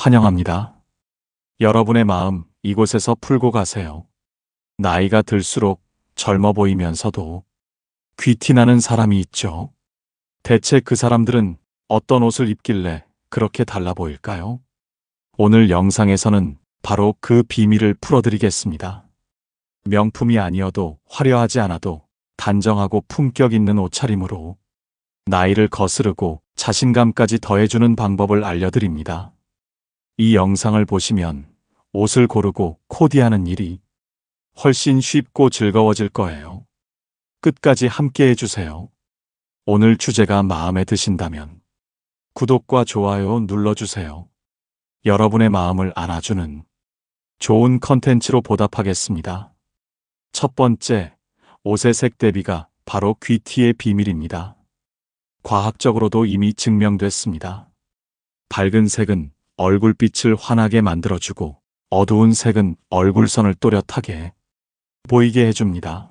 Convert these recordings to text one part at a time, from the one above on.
환영합니다. 여러분의 마음 이곳에서 풀고 가세요. 나이가 들수록 젊어 보이면서도 귀티나는 사람이 있죠. 대체 그 사람들은 어떤 옷을 입길래 그렇게 달라 보일까요? 오늘 영상에서는 바로 그 비밀을 풀어드리겠습니다. 명품이 아니어도 화려하지 않아도 단정하고 품격 있는 옷차림으로 나이를 거스르고 자신감까지 더해주는 방법을 알려드립니다. 이 영상을 보시면 옷을 고르고 코디하는 일이 훨씬 쉽고 즐거워질 거예요. 끝까지 함께 해주세요. 오늘 주제가 마음에 드신다면 구독과 좋아요 눌러주세요. 여러분의 마음을 안아주는 좋은 컨텐츠로 보답하겠습니다. 첫 번째, 옷의 색 대비가 바로 귀티의 비밀입니다. 과학적으로도 이미 증명됐습니다. 밝은 색은 얼굴빛을 환하게 만들어주고 어두운 색은 얼굴선을 또렷하게 보이게 해줍니다.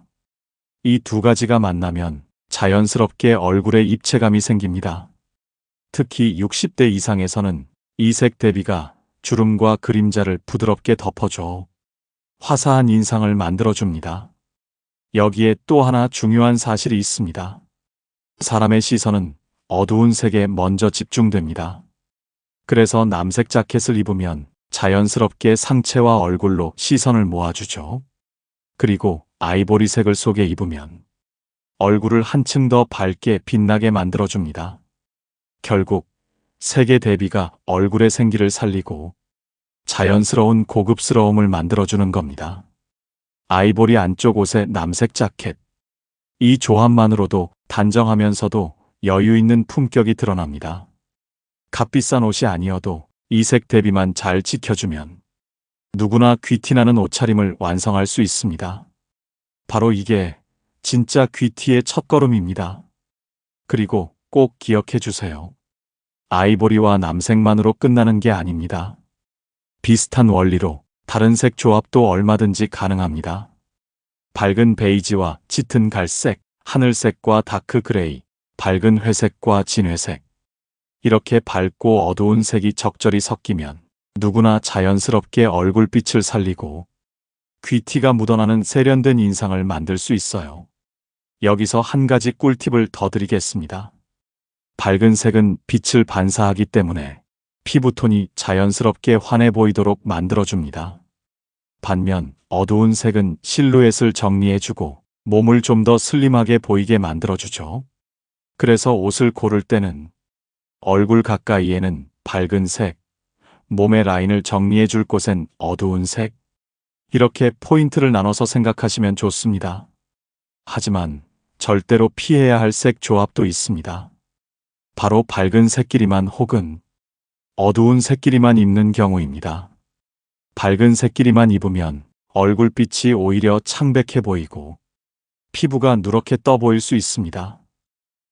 이 두 가지가 만나면 자연스럽게 얼굴에 입체감이 생깁니다. 특히 60대 이상에서는 이 색 대비가 주름과 그림자를 부드럽게 덮어줘 화사한 인상을 만들어줍니다. 여기에 또 하나 중요한 사실이 있습니다. 사람의 시선은 어두운 색에 먼저 집중됩니다. 그래서 남색 자켓을 입으면 자연스럽게 상체와 얼굴로 시선을 모아주죠. 그리고 아이보리색을 속에 입으면 얼굴을 한층 더 밝게 빛나게 만들어줍니다. 결국 색의 대비가 얼굴의 생기를 살리고 자연스러운 고급스러움을 만들어주는 겁니다. 아이보리 안쪽 옷에 남색 자켓. 이 조합만으로도 단정하면서도 여유 있는 품격이 드러납니다. 값비싼 옷이 아니어도 이 색 대비만 잘 지켜주면 누구나 귀티나는 옷차림을 완성할 수 있습니다. 바로 이게 진짜 귀티의 첫걸음입니다. 그리고 꼭 기억해 주세요. 아이보리와 남색만으로 끝나는 게 아닙니다. 비슷한 원리로 다른 색 조합도 얼마든지 가능합니다. 밝은 베이지와 짙은 갈색, 하늘색과 다크 그레이, 밝은 회색과 진회색. 이렇게 밝고 어두운 색이 적절히 섞이면 누구나 자연스럽게 얼굴빛을 살리고 귀티가 묻어나는 세련된 인상을 만들 수 있어요. 여기서 한 가지 꿀팁을 더 드리겠습니다. 밝은 색은 빛을 반사하기 때문에 피부톤이 자연스럽게 환해 보이도록 만들어줍니다. 반면 어두운 색은 실루엣을 정리해주고 몸을 좀 더 슬림하게 보이게 만들어주죠. 그래서 옷을 고를 때는 얼굴 가까이에는 밝은 색, 몸의 라인을 정리해줄 곳엔 어두운 색, 이렇게 포인트를 나눠서 생각하시면 좋습니다. 하지만 절대로 피해야 할 색 조합도 있습니다. 바로 밝은 색끼리만 혹은 어두운 색끼리만 입는 경우입니다. 밝은 색끼리만 입으면 얼굴빛이 오히려 창백해 보이고 피부가 누렇게 떠 보일 수 있습니다.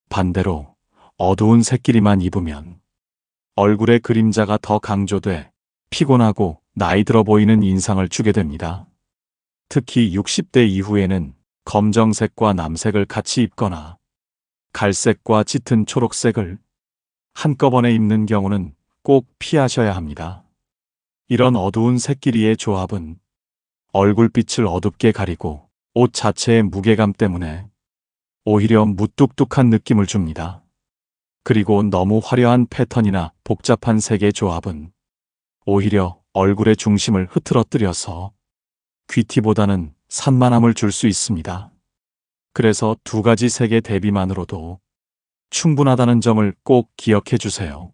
반대로 어두운 색끼리만 입으면 얼굴의 그림자가 더 강조돼 피곤하고 나이 들어 보이는 인상을 주게 됩니다. 특히 60대 이후에는 검정색과 남색을 같이 입거나 갈색과 짙은 초록색을 한꺼번에 입는 경우는 꼭 피하셔야 합니다. 이런 어두운 색끼리의 조합은 얼굴빛을 어둡게 가리고 옷 자체의 무게감 때문에 오히려 무뚝뚝한 느낌을 줍니다. 그리고 너무 화려한 패턴이나 복잡한 색의 조합은 오히려 얼굴의 중심을 흐트러뜨려서 귀티보다는 산만함을 줄 수 있습니다. 그래서 두 가지 색의 대비만으로도 충분하다는 점을 꼭 기억해 주세요.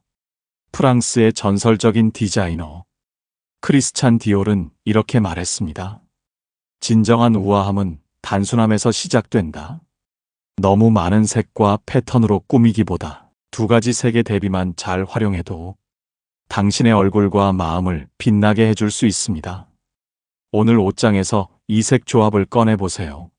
프랑스의 전설적인 디자이너 크리스찬 디올은 이렇게 말했습니다. 진정한 우아함은 단순함에서 시작된다. 너무 많은 색과 패턴으로 꾸미기보다 두 가지 색의 대비만 잘 활용해도 당신의 얼굴과 마음을 빛나게 해줄 수 있습니다. 오늘 옷장에서 이 색 조합을 꺼내보세요.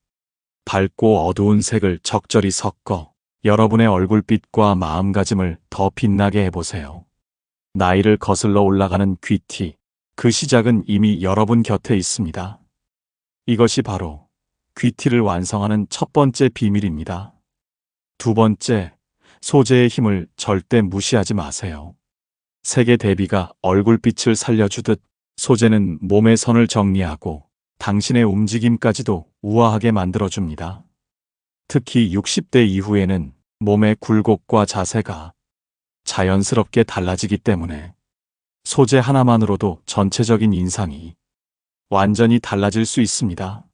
밝고 어두운 색을 적절히 섞어 여러분의 얼굴빛과 마음가짐을 더 빛나게 해보세요. 나이를 거슬러 올라가는 귀티, 그 시작은 이미 여러분 곁에 있습니다. 이것이 바로 귀티를 완성하는 첫 번째 비밀입니다. 두 번째, 소재의 힘을 절대 무시하지 마세요. 색의 대비가 얼굴빛을 살려주듯 소재는 몸의 선을 정리하고 당신의 움직임까지도 우아하게 만들어줍니다. 특히 60대 이후에는 몸의 굴곡과 자세가 자연스럽게 달라지기 때문에 소재 하나만으로도 전체적인 인상이 완전히 달라질 수 있습니다.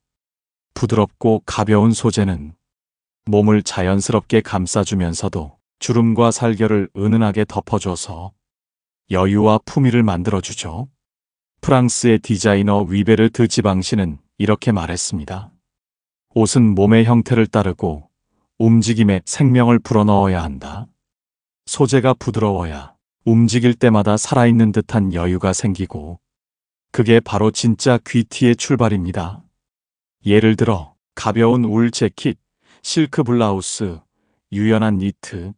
부드럽고 가벼운 소재는 몸을 자연스럽게 감싸주면서도 주름과 살결을 은은하게 덮어줘서 여유와 품위를 만들어주죠. 프랑스의 디자이너 위베르 드 지방시는 이렇게 말했습니다. 옷은 몸의 형태를 따르고 움직임에 생명을 불어넣어야 한다. 소재가 부드러워야 움직일 때마다 살아있는 듯한 여유가 생기고 그게 바로 진짜 귀티의 출발입니다. 예를 들어 가벼운 울 재킷, 실크 블라우스, 유연한 니트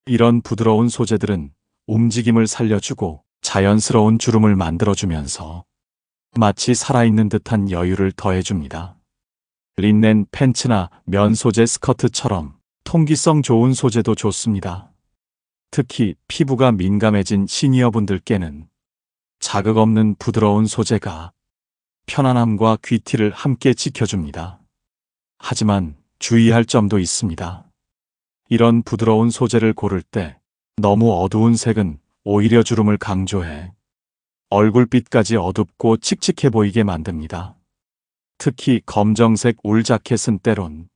이런 부드러운 소재들은 움직임을 살려주고 자연스러운 주름을 만들어주면서 마치 살아있는 듯한 여유를 더해줍니다. 린넨 팬츠나 면 소재 스커트처럼 통기성 좋은 소재도 좋습니다. 특히 피부가 민감해진 시니어분들께는 자극 없는 부드러운 소재가 편안함과 귀티를 함께 지켜줍니다. 하지만 주의할 점도 있습니다. 이런 부드러운 소재를 고를 때 너무 어두운 색은 오히려 주름을 강조해 얼굴빛까지 어둡고 칙칙해 보이게 만듭니다. 특히 검정색 울 자켓은 때론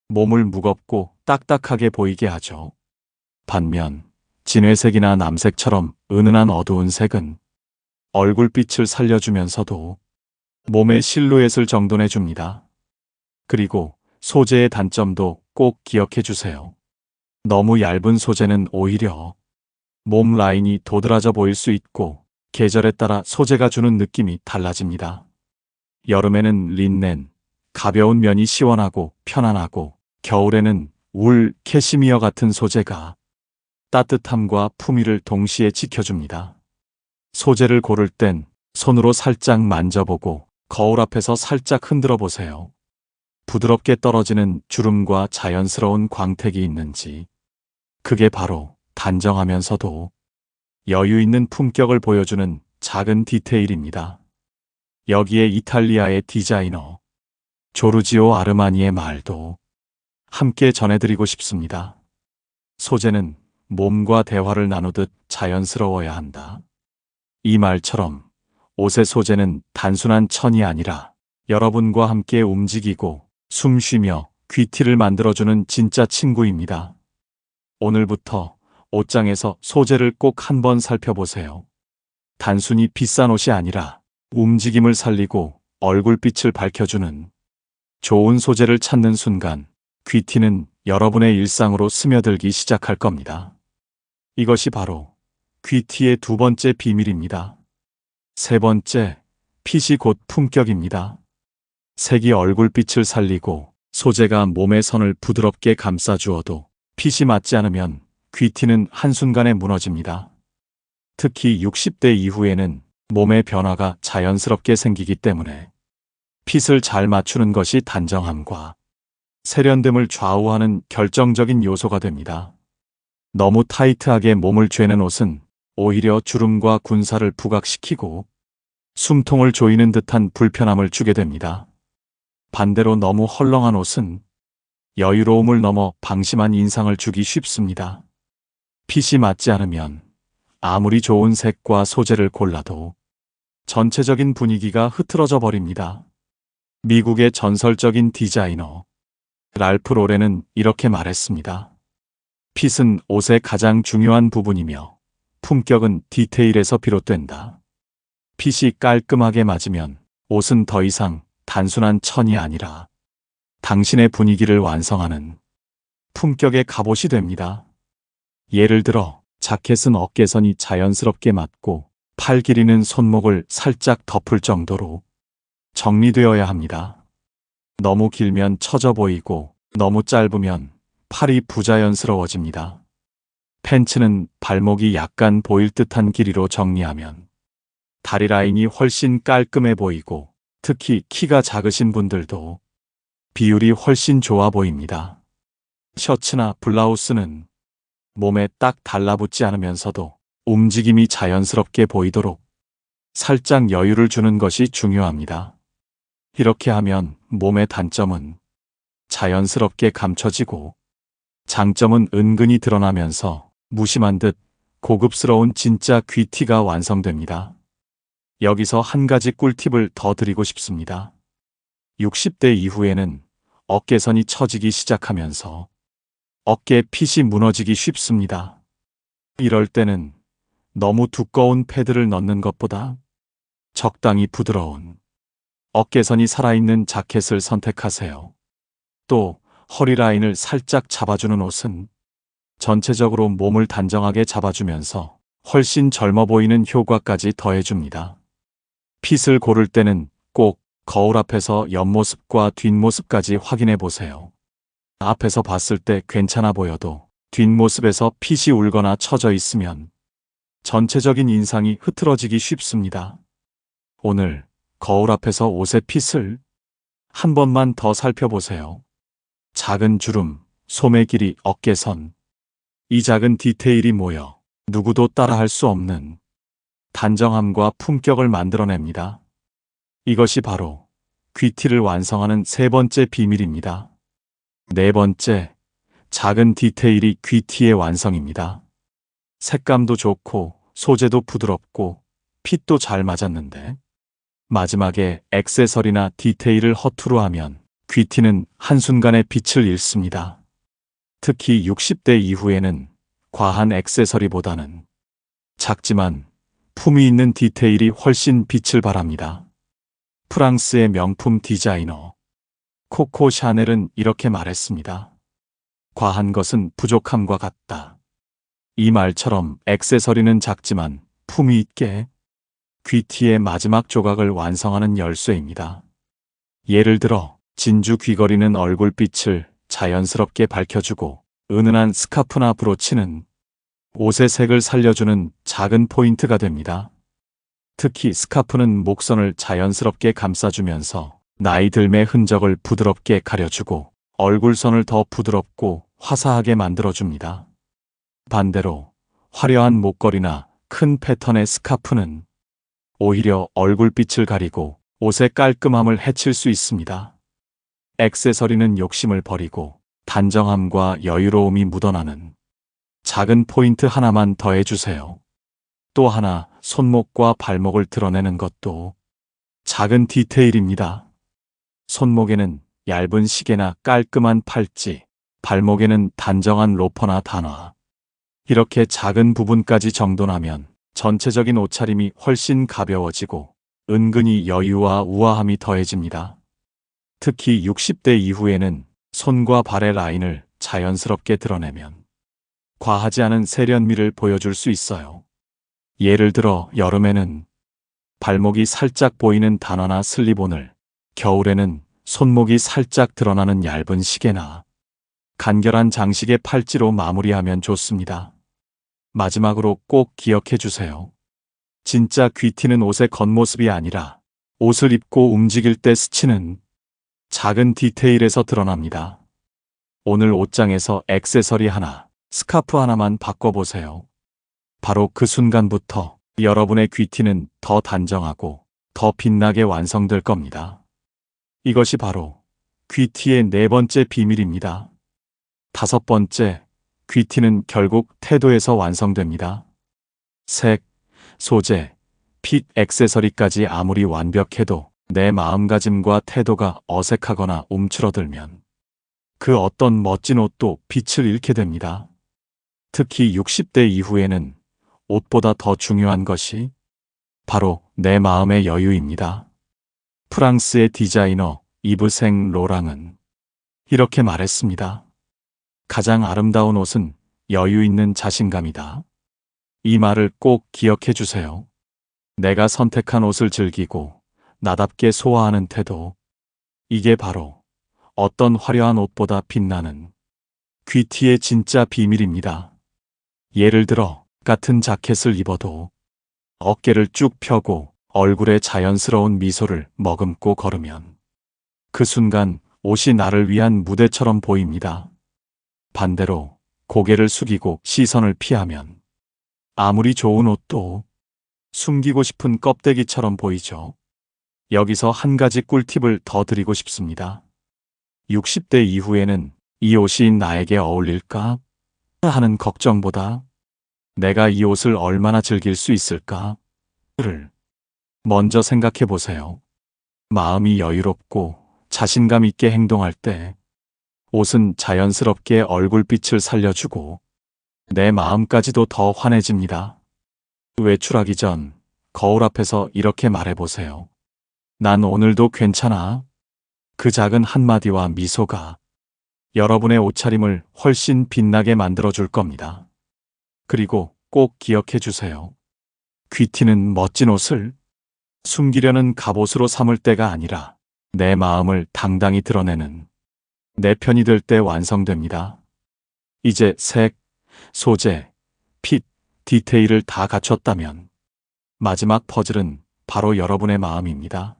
몸을 무겁고 딱딱하게 보이게 하죠. 반면 진회색이나 남색처럼 은은한 어두운 색은 얼굴빛을 살려주면서도 몸의 실루엣을 정돈해줍니다. 그리고 소재의 단점도 꼭 기억해 주세요. 너무 얇은 소재는 오히려 몸 라인이 도드라져 보일 수 있고 계절에 따라 소재가 주는 느낌이 달라집니다. 여름에는 린넨, 가벼운 면이 시원하고 편안하고 겨울에는 울, 캐시미어 같은 소재가 따뜻함과 품위를 동시에 지켜줍니다. 소재를 고를 땐 손으로 살짝 만져보고 거울 앞에서 살짝 흔들어 보세요. 부드럽게 떨어지는 주름과 자연스러운 광택이 있는지 그게 바로 단정하면서도 여유 있는 품격을 보여주는 작은 디테일입니다. 여기에 이탈리아의 디자이너 조르지오 아르마니의 말도 함께 전해드리고 싶습니다. 소재는 몸과 대화를 나누듯 자연스러워야 한다. 이 말처럼 옷의 소재는 단순한 천이 아니라 여러분과 함께 움직이고 숨 쉬며 귀티를 만들어주는 진짜 친구입니다. 오늘부터 옷장에서 소재를 꼭 한번 살펴보세요. 단순히 비싼 옷이 아니라 움직임을 살리고 얼굴빛을 밝혀주는 좋은 소재를 찾는 순간 귀티는 여러분의 일상으로 스며들기 시작할 겁니다. 이것이 바로 귀티의 두 번째 비밀입니다. 세 번째, 핏이 곧 품격입니다. 색이 얼굴빛을 살리고 소재가 몸의 선을 부드럽게 감싸주어도 핏이 맞지 않으면 귀티는 한순간에 무너집니다. 특히 60대 이후에는 몸의 변화가 자연스럽게 생기기 때문에 핏을 잘 맞추는 것이 단정함과 세련됨을 좌우하는 결정적인 요소가 됩니다. 너무 타이트하게 몸을 죄는 옷은 오히려 주름과 군살을 부각시키고 숨통을 조이는 듯한 불편함을 주게 됩니다. 반대로 너무 헐렁한 옷은 여유로움을 넘어 방심한 인상을 주기 쉽습니다. 핏이 맞지 않으면 아무리 좋은 색과 소재를 골라도 전체적인 분위기가 흐트러져 버립니다. 미국의 전설적인 디자이너 랄프 로렌은 이렇게 말했습니다. 핏은 옷의 가장 중요한 부분이며 품격은 디테일에서 비롯된다. 핏이 깔끔하게 맞으면 옷은 더 이상 단순한 천이 아니라 당신의 분위기를 완성하는 품격의 갑옷이 됩니다. 예를 들어 자켓은 어깨선이 자연스럽게 맞고 팔 길이는 손목을 살짝 덮을 정도로 정리되어야 합니다. 너무 길면 처져 보이고 너무 짧으면 팔이 부자연스러워집니다. 팬츠는 발목이 약간 보일 듯한 길이로 정리하면 다리 라인이 훨씬 깔끔해 보이고 특히 키가 작으신 분들도 비율이 훨씬 좋아 보입니다. 셔츠나 블라우스는 몸에 딱 달라붙지 않으면서도 움직임이 자연스럽게 보이도록 살짝 여유를 주는 것이 중요합니다. 이렇게 하면 몸의 단점은 자연스럽게 감춰지고 장점은 은근히 드러나면서 무심한 듯 고급스러운 진짜 귀티가 완성됩니다. 여기서 한 가지 꿀팁을 더 드리고 싶습니다. 60대 이후에는 어깨선이 처지기 시작하면서 어깨 핏이 무너지기 쉽습니다. 이럴 때는 너무 두꺼운 패드를 넣는 것보다 적당히 부드러운 어깨선이 살아있는 자켓을 선택하세요. 또 허리 라인을 살짝 잡아주는 옷은 전체적으로 몸을 단정하게 잡아주면서 훨씬 젊어 보이는 효과까지 더해줍니다. 핏을 고를 때는 꼭 거울 앞에서 옆모습과 뒷모습까지 확인해 보세요. 앞에서 봤을 때 괜찮아 보여도 뒷모습에서 핏이 울거나 처져 있으면 전체적인 인상이 흐트러지기 쉽습니다. 오늘 거울 앞에서 옷의 핏을 한 번만 더 살펴보세요. 작은 주름, 소매 길이, 어깨선. 이 작은 디테일이 모여 누구도 따라할 수 없는 단정함과 품격을 만들어냅니다. 이것이 바로 귀티를 완성하는 세 번째 비밀입니다. 네 번째, 작은 디테일이 귀티의 완성입니다. 색감도 좋고 소재도 부드럽고 핏도 잘 맞았는데 마지막에 액세서리나 디테일을 허투루 하면 귀티는 한순간에 빛을 잃습니다. 특히 60대 이후에는 과한 액세서리보다는 작지만 품위 있는 디테일이 훨씬 빛을 발합니다. 프랑스의 명품 디자이너 코코 샤넬은 이렇게 말했습니다. 과한 것은 부족함과 같다. 이 말처럼 액세서리는 작지만 품위 있게 귀티의 마지막 조각을 완성하는 열쇠입니다. 예를 들어 진주 귀걸이는 얼굴빛을 자연스럽게 밝혀주고 은은한 스카프나 브로치는 옷의 색을 살려주는 작은 포인트가 됩니다. 특히 스카프는 목선을 자연스럽게 감싸주면서 나이 들매 흔적을 부드럽게 가려주고 얼굴선을 더 부드럽고 화사하게 만들어줍니다. 반대로 화려한 목걸이나 큰 패턴의 스카프는 오히려 얼굴빛을 가리고 옷의 깔끔함을 해칠 수 있습니다. 액세서리는 욕심을 버리고 단정함과 여유로움이 묻어나는 작은 포인트 하나만 더해주세요. 또 하나, 손목과 발목을 드러내는 것도 작은 디테일입니다. 손목에는 얇은 시계나 깔끔한 팔찌, 발목에는 단정한 로퍼나 단화. 이렇게 작은 부분까지 정돈하면 전체적인 옷차림이 훨씬 가벼워지고 은근히 여유와 우아함이 더해집니다. 특히 60대 이후에는 손과 발의 라인을 자연스럽게 드러내면 과하지 않은 세련미를 보여줄 수 있어요. 예를 들어 여름에는 발목이 살짝 보이는 단화나 슬립온을, 겨울에는 손목이 살짝 드러나는 얇은 시계나 간결한 장식의 팔찌로 마무리하면 좋습니다. 마지막으로 꼭 기억해 주세요. 진짜 귀티는 옷의 겉모습이 아니라 옷을 입고 움직일 때 스치는 작은 디테일에서 드러납니다. 오늘 옷장에서 액세서리 하나, 스카프 하나만 바꿔보세요. 바로 그 순간부터 여러분의 귀티는 더 단정하고 더 빛나게 완성될 겁니다. 이것이 바로 귀티의 네 번째 비밀입니다. 다섯 번째, 귀티는 결국 태도에서 완성됩니다. 색, 소재, 핏, 액세서리까지 아무리 완벽해도 내 마음가짐과 태도가 어색하거나 움츠러들면 그 어떤 멋진 옷도 빛을 잃게 됩니다. 특히 60대 이후에는 옷보다 더 중요한 것이 바로 내 마음의 여유입니다. 프랑스의 디자이너 이브 생 로랑은 이렇게 말했습니다. 가장 아름다운 옷은 여유 있는 자신감이다. 이 말을 꼭 기억해 주세요. 내가 선택한 옷을 즐기고 나답게 소화하는 태도. 이게 바로 어떤 화려한 옷보다 빛나는 귀티의 진짜 비밀입니다. 예를 들어 같은 자켓을 입어도 어깨를 쭉 펴고 얼굴에 자연스러운 미소를 머금고 걸으면 그 순간 옷이 나를 위한 무대처럼 보입니다. 반대로 고개를 숙이고 시선을 피하면 아무리 좋은 옷도 숨기고 싶은 껍데기처럼 보이죠. 여기서 한 가지 꿀팁을 더 드리고 싶습니다. 60대 이후에는 이 옷이 나에게 어울릴까 하는 걱정보다 내가 이 옷을 얼마나 즐길 수 있을까를 먼저 생각해 보세요. 마음이 여유롭고 자신감 있게 행동할 때 옷은 자연스럽게 얼굴빛을 살려주고 내 마음까지도 더 환해집니다. 외출하기 전 거울 앞에서 이렇게 말해보세요. 난 오늘도 괜찮아. 그 작은 한마디와 미소가 여러분의 옷차림을 훨씬 빛나게 만들어줄 겁니다. 그리고 꼭 기억해 주세요. 귀티는 멋진 옷을 숨기려는 갑옷으로 삼을 때가 아니라 내 마음을 당당히 드러내는 내 편이 될 때 완성됩니다. 이제 색, 소재, 핏, 디테일을 다 갖췄다면 마지막 퍼즐은 바로 여러분의 마음입니다.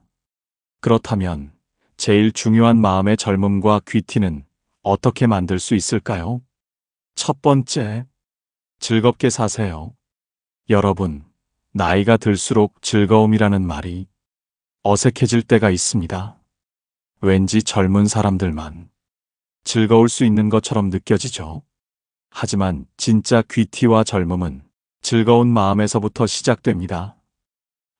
그렇다면 제일 중요한 마음의 젊음과 귀티는 어떻게 만들 수 있을까요? 첫 번째, 즐겁게 사세요. 여러분, 나이가 들수록 즐거움이라는 말이 어색해질 때가 있습니다. 왠지 젊은 사람들만 즐거울 수 있는 것처럼 느껴지죠. 하지만 진짜 귀티와 젊음은 즐거운 마음에서부터 시작됩니다.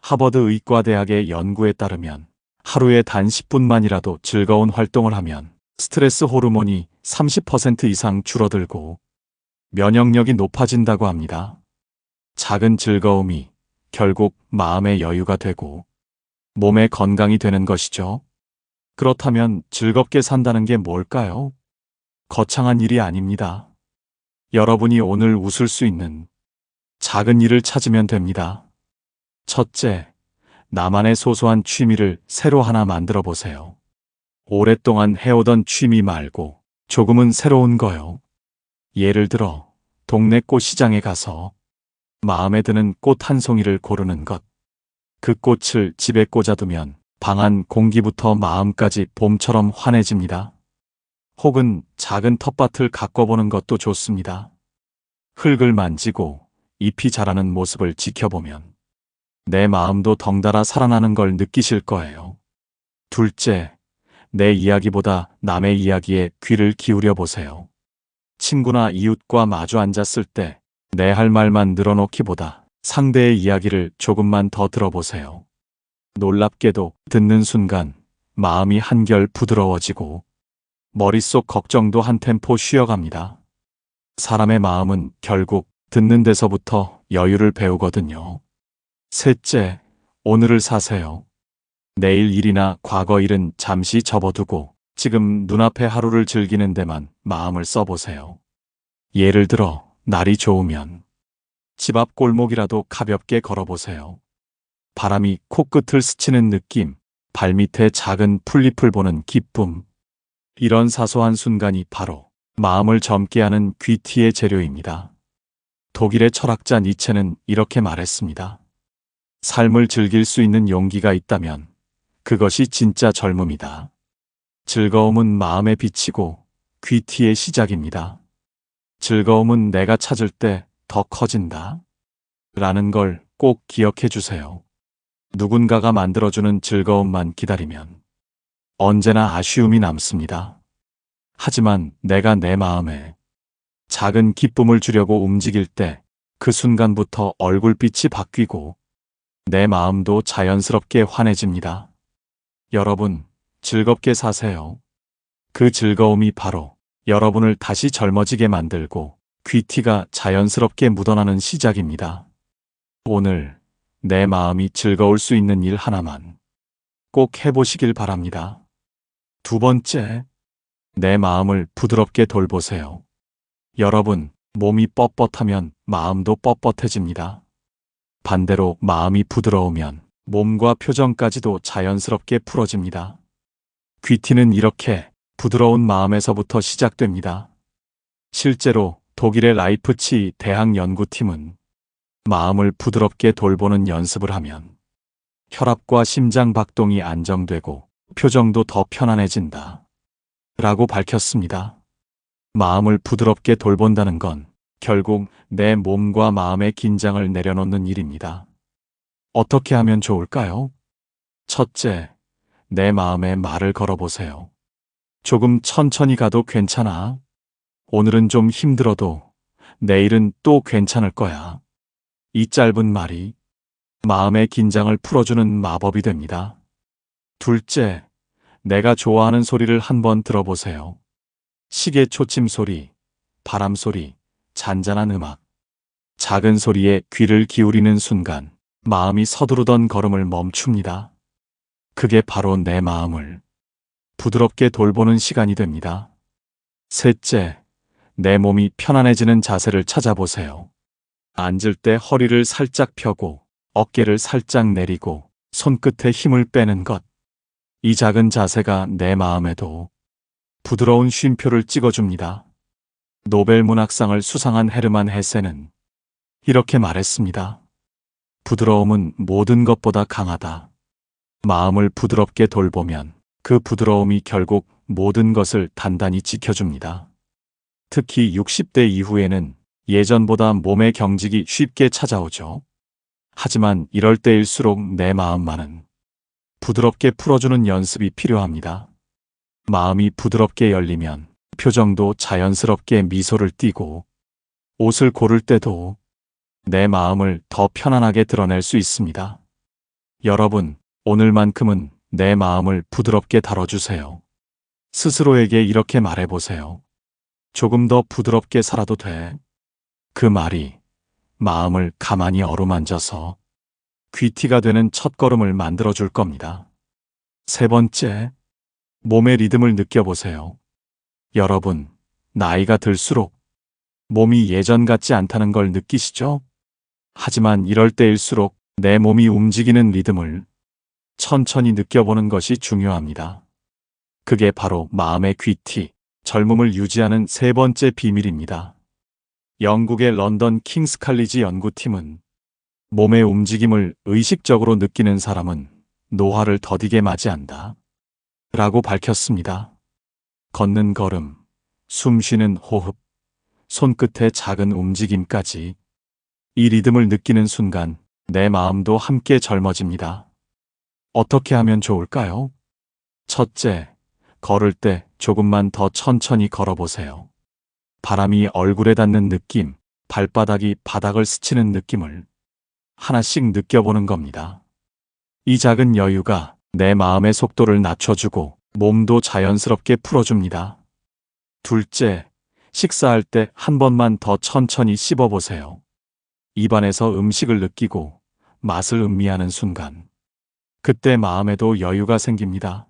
하버드 의과대학의 연구에 따르면 하루에 단 10분만이라도 즐거운 활동을 하면 스트레스 호르몬이 30% 이상 줄어들고 면역력이 높아진다고 합니다. 작은 즐거움이 결국 마음의 여유가 되고 몸의 건강이 되는 것이죠. 그렇다면 즐겁게 산다는 게 뭘까요? 거창한 일이 아닙니다. 여러분이 오늘 웃을 수 있는 작은 일을 찾으면 됩니다. 첫째, 나만의 소소한 취미를 새로 하나 만들어 보세요. 오랫동안 해오던 취미 말고 조금은 새로운 거요. 예를 들어 동네 꽃시장에 가서 마음에 드는 꽃 한 송이를 고르는 것. 그 꽃을 집에 꽂아두면 방 안 공기부터 마음까지 봄처럼 환해집니다. 혹은 작은 텃밭을 가꿔보는 것도 좋습니다. 흙을 만지고 잎이 자라는 모습을 지켜보면 내 마음도 덩달아 살아나는 걸 느끼실 거예요. 둘째, 내 이야기보다 남의 이야기에 귀를 기울여 보세요. 친구나 이웃과 마주 앉았을 때 내 할 말만 늘어놓기보다 상대의 이야기를 조금만 더 들어보세요. 놀랍게도 듣는 순간 마음이 한결 부드러워지고 머릿속 걱정도 한 템포 쉬어갑니다. 사람의 마음은 결국 듣는 데서부터 여유를 배우거든요. 셋째, 오늘을 사세요. 내일 일이나 과거 일은 잠시 접어두고 지금 눈앞의 하루를 즐기는 데만 마음을 써보세요. 예를 들어 날이 좋으면 집 앞 골목이라도 가볍게 걸어보세요. 바람이 코끝을 스치는 느낌, 발밑에 작은 풀잎을 보는 기쁨. 이런 사소한 순간이 바로 마음을 젊게 하는 귀티의 재료입니다. 독일의 철학자 니체는 이렇게 말했습니다. 삶을 즐길 수 있는 용기가 있다면 그것이 진짜 젊음이다. 즐거움은 마음에 비치고 귀티의 시작입니다. 즐거움은 내가 찾을 때 더 커진다. 라는 걸 꼭 기억해 주세요. 누군가가 만들어주는 즐거움만 기다리면 언제나 아쉬움이 남습니다. 하지만 내가 내 마음에 작은 기쁨을 주려고 움직일 때 그 순간부터 얼굴빛이 바뀌고 내 마음도 자연스럽게 환해집니다. 여러분, 즐겁게 사세요. 그 즐거움이 바로 여러분을 다시 젊어지게 만들고 귀티가 자연스럽게 묻어나는 시작입니다. 오늘 내 마음이 즐거울 수 있는 일 하나만 꼭 해보시길 바랍니다. 두 번째, 내 마음을 부드럽게 돌보세요. 여러분, 몸이 뻣뻣하면 마음도 뻣뻣해집니다. 반대로 마음이 부드러우면 몸과 표정까지도 자연스럽게 풀어집니다. 귀티는 이렇게 부드러운 마음에서부터 시작됩니다. 실제로 독일의 라이프치 대학 연구팀은 마음을 부드럽게 돌보는 연습을 하면 혈압과 심장 박동이 안정되고 표정도 더 편안해진다. 라고 밝혔습니다. 마음을 부드럽게 돌본다는 건 결국 내 몸과 마음의 긴장을 내려놓는 일입니다. 어떻게 하면 좋을까요? 첫째, 내 마음에 말을 걸어보세요. 조금 천천히 가도 괜찮아. 오늘은 좀 힘들어도 내일은 또 괜찮을 거야. 이 짧은 말이 마음의 긴장을 풀어주는 마법이 됩니다. 둘째, 내가 좋아하는 소리를 한번 들어보세요. 시계 초침 소리, 바람 소리, 잔잔한 음악. 작은 소리에 귀를 기울이는 순간 마음이 서두르던 걸음을 멈춥니다. 그게 바로 내 마음을 부드럽게 돌보는 시간이 됩니다. 셋째, 내 몸이 편안해지는 자세를 찾아보세요. 앉을 때 허리를 살짝 펴고 어깨를 살짝 내리고 손끝에 힘을 빼는 것. 이 작은 자세가 내 마음에도 부드러운 쉼표를 찍어줍니다. 노벨 문학상을 수상한 헤르만 헤세는 이렇게 말했습니다. 부드러움은 모든 것보다 강하다. 마음을 부드럽게 돌보면 그 부드러움이 결국 모든 것을 단단히 지켜줍니다. 특히 60대 이후에는 예전보다 몸의 경직이 쉽게 찾아오죠. 하지만 이럴 때일수록 내 마음만은 부드럽게 풀어주는 연습이 필요합니다. 마음이 부드럽게 열리면 표정도 자연스럽게 미소를 띠고 옷을 고를 때도 내 마음을 더 편안하게 드러낼 수 있습니다. 여러분, 오늘만큼은 내 마음을 부드럽게 다뤄주세요. 스스로에게 이렇게 말해보세요. 조금 더 부드럽게 살아도 돼. 그 말이 마음을 가만히 어루만져서 귀티가 되는 첫걸음을 만들어줄 겁니다. 세 번째, 몸의 리듬을 느껴보세요. 여러분, 나이가 들수록 몸이 예전 같지 않다는 걸 느끼시죠? 하지만 이럴 때일수록 내 몸이 움직이는 리듬을 천천히 느껴보는 것이 중요합니다. 그게 바로 마음의 귀티, 젊음을 유지하는 세 번째 비밀입니다. 영국의 런던 킹스 칼리지 연구팀은 몸의 움직임을 의식적으로 느끼는 사람은 노화를 더디게 맞이한다 라고 밝혔습니다. 걷는 걸음, 숨 쉬는 호흡, 손끝의 작은 움직임까지 이 리듬을 느끼는 순간 내 마음도 함께 젊어집니다. 어떻게 하면 좋을까요? 첫째, 걸을 때 조금만 더 천천히 걸어보세요. 바람이 얼굴에 닿는 느낌, 발바닥이 바닥을 스치는 느낌을 하나씩 느껴보는 겁니다. 이 작은 여유가 내 마음의 속도를 낮춰주고 몸도 자연스럽게 풀어줍니다. 둘째, 식사할 때 한 번만 더 천천히 씹어보세요. 입안에서 음식을 느끼고 맛을 음미하는 순간, 그때 마음에도 여유가 생깁니다.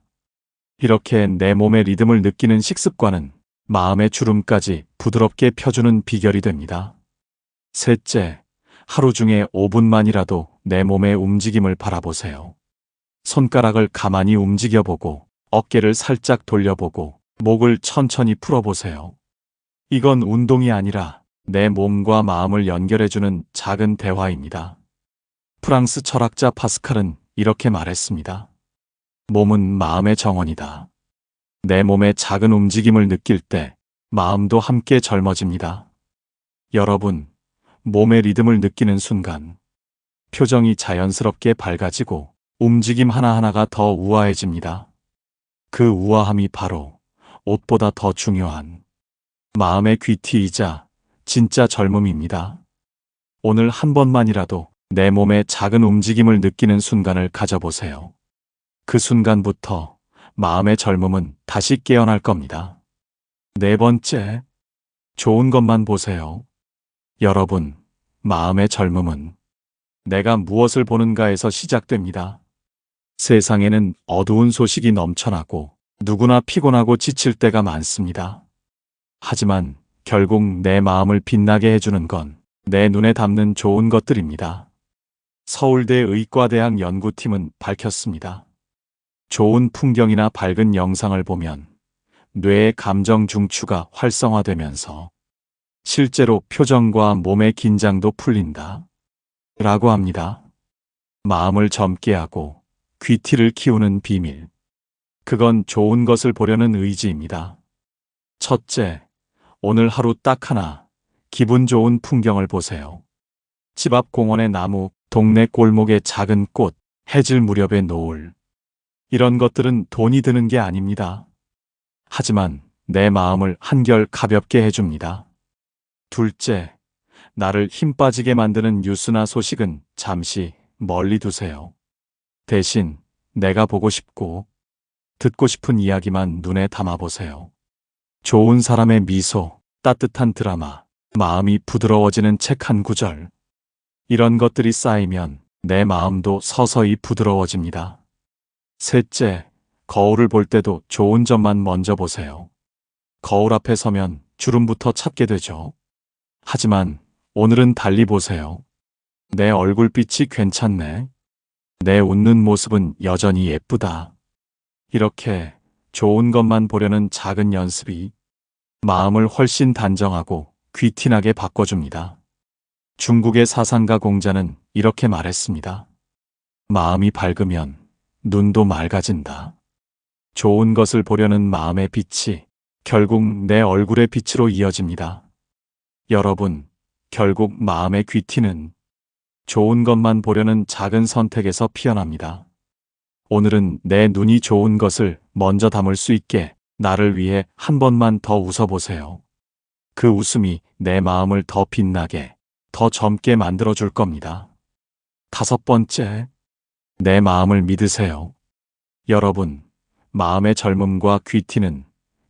이렇게 내 몸의 리듬을 느끼는 식습관은 마음의 주름까지 부드럽게 펴주는 비결이 됩니다. 셋째, 하루 중에 5분만이라도 내 몸의 움직임을 바라보세요. 손가락을 가만히 움직여보고 어깨를 살짝 돌려보고 목을 천천히 풀어보세요. 이건 운동이 아니라 내 몸과 마음을 연결해주는 작은 대화입니다. 프랑스 철학자 파스칼은 이렇게 말했습니다. 몸은 마음의 정원이다. 내 몸의 작은 움직임을 느낄 때 마음도 함께 젊어집니다. 여러분, 몸의 리듬을 느끼는 순간 표정이 자연스럽게 밝아지고 움직임 하나하나가 더 우아해집니다. 그 우아함이 바로 옷보다 더 중요한 마음의 귀티이자 진짜 젊음입니다. 오늘 한 번만이라도 내 몸의 작은 움직임을 느끼는 순간을 가져보세요. 그 순간부터 마음의 젊음은 다시 깨어날 겁니다. 네 번째, 좋은 것만 보세요. 여러분, 마음의 젊음은 내가 무엇을 보는가에서 시작됩니다. 세상에는 어두운 소식이 넘쳐나고 누구나 피곤하고 지칠 때가 많습니다. 하지만 결국 내 마음을 빛나게 해주는 건 내 눈에 담는 좋은 것들입니다. 서울대 의과대학 연구팀은 밝혔습니다. 좋은 풍경이나 밝은 영상을 보면 뇌의 감정 중추가 활성화되면서 실제로 표정과 몸의 긴장도 풀린다 라고 합니다. 마음을 젊게 하고 귀티를 키우는 비밀. 그건 좋은 것을 보려는 의지입니다. 첫째, 오늘 하루 딱 하나 기분 좋은 풍경을 보세요. 집 앞 공원의 나무, 동네 골목의 작은 꽃, 해질 무렵의 노을. 이런 것들은 돈이 드는 게 아닙니다. 하지만 내 마음을 한결 가볍게 해줍니다. 둘째, 나를 힘 빠지게 만드는 뉴스나 소식은 잠시 멀리 두세요. 대신 내가 보고 싶고 듣고 싶은 이야기만 눈에 담아보세요. 좋은 사람의 미소, 따뜻한 드라마, 마음이 부드러워지는 책 한 구절. 이런 것들이 쌓이면 내 마음도 서서히 부드러워집니다. 셋째, 거울을 볼 때도 좋은 점만 먼저 보세요. 거울 앞에 서면 주름부터 찾게 되죠. 하지만 오늘은 달리 보세요. 내 얼굴빛이 괜찮네. 내 웃는 모습은 여전히 예쁘다. 이렇게 좋은 것만 보려는 작은 연습이 마음을 훨씬 단정하고 귀티나게 바꿔줍니다. 중국의 사상가 공자는 이렇게 말했습니다. 마음이 밝으면 눈도 맑아진다. 좋은 것을 보려는 마음의 빛이 결국 내 얼굴의 빛으로 이어집니다. 여러분, 결국 마음의 귀티는 좋은 것만 보려는 작은 선택에서 피어납니다. 오늘은 내 눈이 좋은 것을 먼저 담을 수 있게 나를 위해 한 번만 더 웃어보세요. 그 웃음이 내 마음을 더 빛나게, 더 젊게 만들어줄 겁니다. 다섯 번째, 내 마음을 믿으세요. 여러분, 마음의 젊음과 귀티는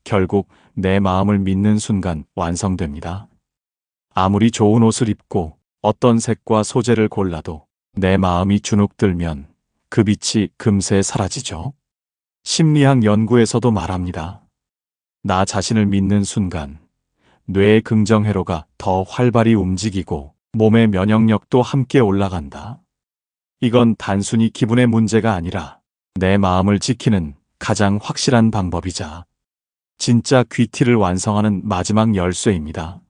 결국 내 마음을 믿는 순간 완성됩니다. 아무리 좋은 옷을 입고 어떤 색과 소재를 골라도 내 마음이 주눅들면 그 빛이 금세 사라지죠. 심리학 연구에서도 말합니다. 나 자신을 믿는 순간 뇌의 긍정회로가 더 활발히 움직이고 몸의 면역력도 함께 올라간다. 이건 단순히 기분의 문제가 아니라 내 마음을 지키는 가장 확실한 방법이자 진짜 귀티를 완성하는 마지막 열쇠입니다.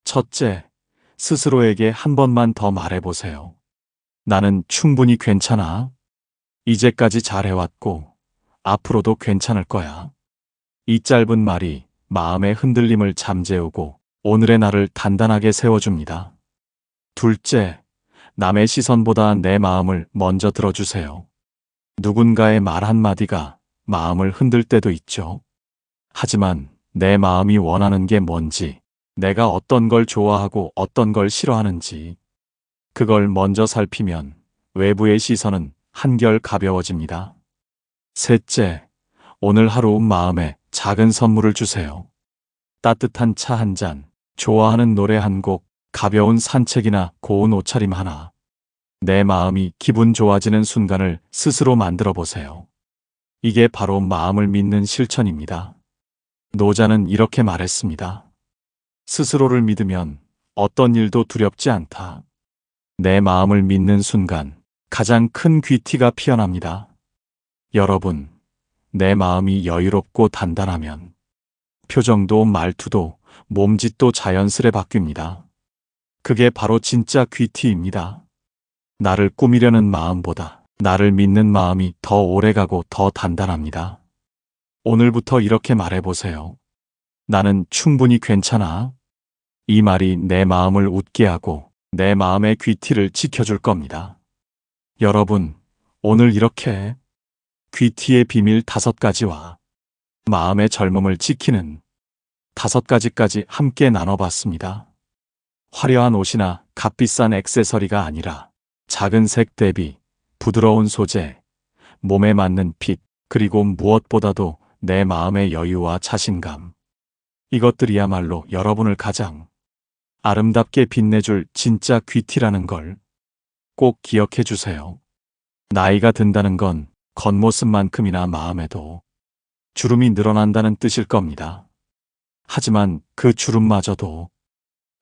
첫째, 스스로에게 한 번만 더 말해보세요. 나는 충분히 괜찮아. 이제까지 잘해왔고 앞으로도 괜찮을 거야. 이 짧은 말이 마음의 흔들림을 잠재우고 오늘의 나를 단단하게 세워줍니다. 둘째, 남의 시선보다 내 마음을 먼저 들어주세요. 누군가의 말 한마디가 마음을 흔들 때도 있죠. 하지만 내 마음이 원하는 게 뭔지, 내가 어떤 걸 좋아하고 어떤 걸 싫어하는지, 그걸 먼저 살피면 외부의 시선은 한결 가벼워집니다. 셋째, 오늘 하루 마음에 작은 선물을 주세요. 따뜻한 차 한 잔, 좋아하는 노래 한 곡, 가벼운 산책이나 고운 옷차림 하나. 내 마음이 기분 좋아지는 순간을 스스로 만들어 보세요. 이게 바로 마음을 믿는 실천입니다. 노자는 이렇게 말했습니다. 스스로를 믿으면 어떤 일도 두렵지 않다. 내 마음을 믿는 순간 가장 큰 귀티가 피어납니다. 여러분, 내 마음이 여유롭고 단단하면 표정도 말투도 몸짓도 자연스레 바뀝니다. 그게 바로 진짜 귀티입니다. 나를 꾸미려는 마음보다 나를 믿는 마음이 더 오래가고 더 단단합니다. 오늘부터 이렇게 말해보세요. 나는 충분히 괜찮아. 이 말이 내 마음을 웃게 하고 내 마음의 귀티를 지켜줄 겁니다. 여러분, 오늘 이렇게 귀티의 비밀 5가지와 마음의 젊음을 지키는 5가지까지 함께 나눠봤습니다. 화려한 옷이나 값비싼 액세서리가 아니라 작은 색 대비, 부드러운 소재, 몸에 맞는 핏, 그리고 무엇보다도 내 마음의 여유와 자신감. 이것들이야말로 여러분을 가장 아름답게 빛내줄 진짜 귀티라는 걸 꼭 기억해 주세요. 나이가 든다는 건 겉모습만큼이나 마음에도 주름이 늘어난다는 뜻일 겁니다. 하지만 그 주름마저도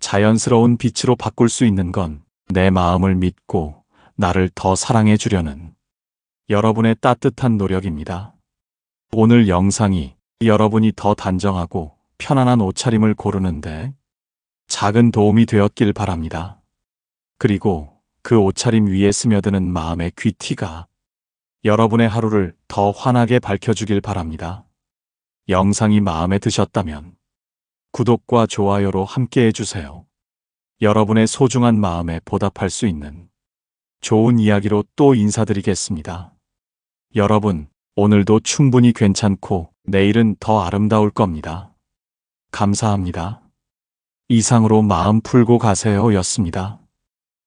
자연스러운 빛으로 바꿀 수 있는 건 내 마음을 믿고 나를 더 사랑해 주려는 여러분의 따뜻한 노력입니다. 오늘 영상이 여러분이 더 단정하고 편안한 옷차림을 고르는데 작은 도움이 되었길 바랍니다. 그리고 그 옷차림 위에 스며드는 마음의 귀티가 여러분의 하루를 더 환하게 밝혀주길 바랍니다. 영상이 마음에 드셨다면 구독과 좋아요로 함께 해주세요. 여러분의 소중한 마음에 보답할 수 있는 좋은 이야기로 또 인사드리겠습니다. 여러분, 오늘도 충분히 괜찮고 내일은 더 아름다울 겁니다. 감사합니다. 이상으로 마음 풀고 가세요 였습니다.